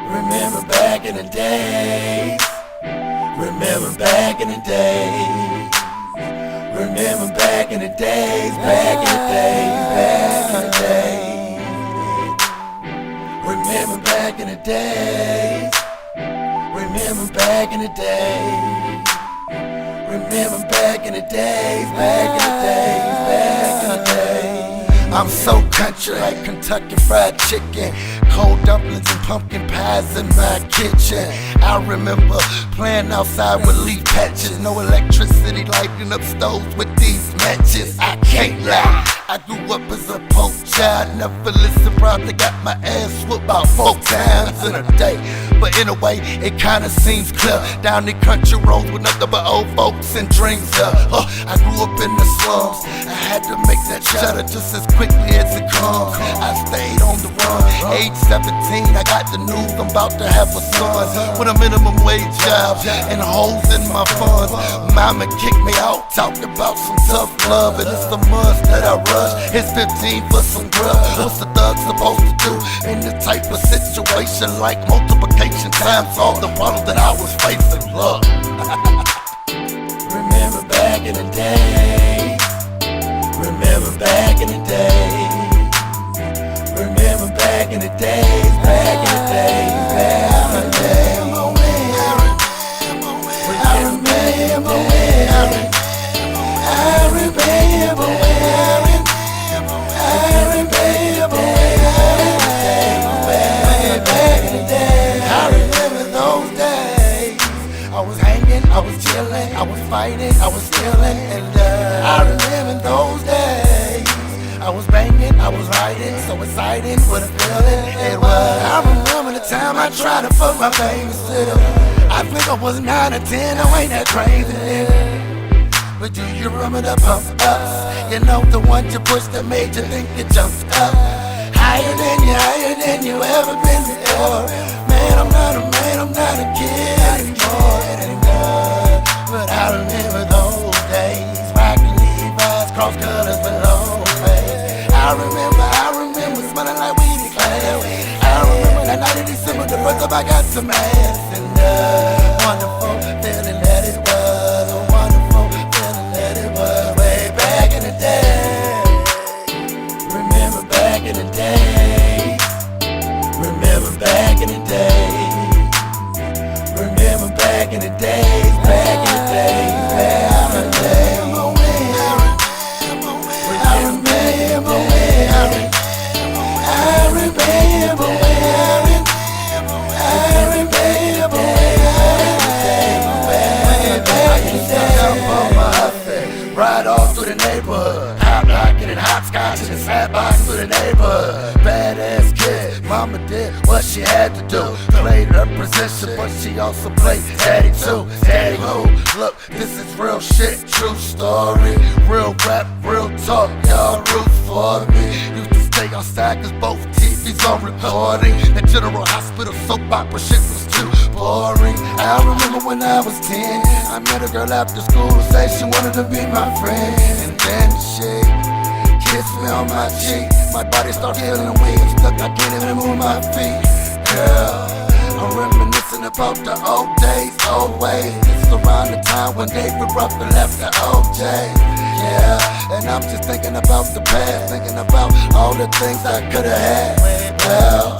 Remember back in the days. Remember back in the days. Remember back in the days, back in the days, back in the days. Remember back in the days. Remember back in the days. Remember back in the days, back in the days, back in the days. I'm so country like Kentucky Fried Chicken, cold dumplings and pumpkin pies in my kitchen. I remember playing outside with leaf patches, no electricity, lighting up stoves with these matches. I can't lie, I grew up as a poor child, never listened, probably got my ass whooped about 4 times in a day. But in a way, it kinda seems clear. Down the country roads with nothing but old folks and dreams there. I grew up in the slums, I had to make that cheddar just as quickly as it comes. I stayed on the run, age 17, I got the news I'm about to have a son with a minimum wage job and holes in my funds. Mama kicked me out, talked about some tough love, and it's the must that I rush. It's 15 for some grub. What's the thug supposed to do in this type of situation? Like multiplication times all the problems that I was facing. Look. Remember back in the day. Remember back in the day. Remember back in the days, back in the days, back in the days. I remember when. I remember when. I remember when. Back in the day. I remember those days. I was hanging, I was chilling, I was fighting, I was stealing, and I remember those days. I was banging, I was riding, so exciting, what a feeling it was. I remember the time I tried to fuck my baby still. I think I was 9 or 10, I ain't that crazy, nigga. But do you remember the pump ups? You know the ones you pushed that made you think you jumped up. Higher than you ever been before. Man, I'm not a kid anymore. But I remember those days, rocking Levi's, cross colors below. I remember smelling like weed in class. I remember that night in December, the first time I got some ass. And wonderful feeling that it was, a wonderful feeling that it was. Way back in the day. Remember back in the day. Remember back in the day. Remember back in the days, back in the days, back in the days. I remember when. I remember when. I remember when. Ride off through the neighborhood, hot rockin' and hopscotch in the sandbox through the neighborhood. Badass kid, mama did what she had to do. Played her position, but she also played daddy too. Daddy who? Look, this is real shit, true story. Real rap, real talk, y'all root for me. Used to stay outside cause both TVs on recording. The General Hospital soap opera shit was too boring. I remember when I was 10, I met a girl after school who said she wanted to be my friend. And then she kissed me on my cheek. My body started feeling weak, stuck, I can't even move my feet. Girl, I'm reminiscing about the old days, old ways. It's around the time when David Ruffin left the OJ. Yeah, and I'm just thinking about the past, thinking about all the things I could've had. Well,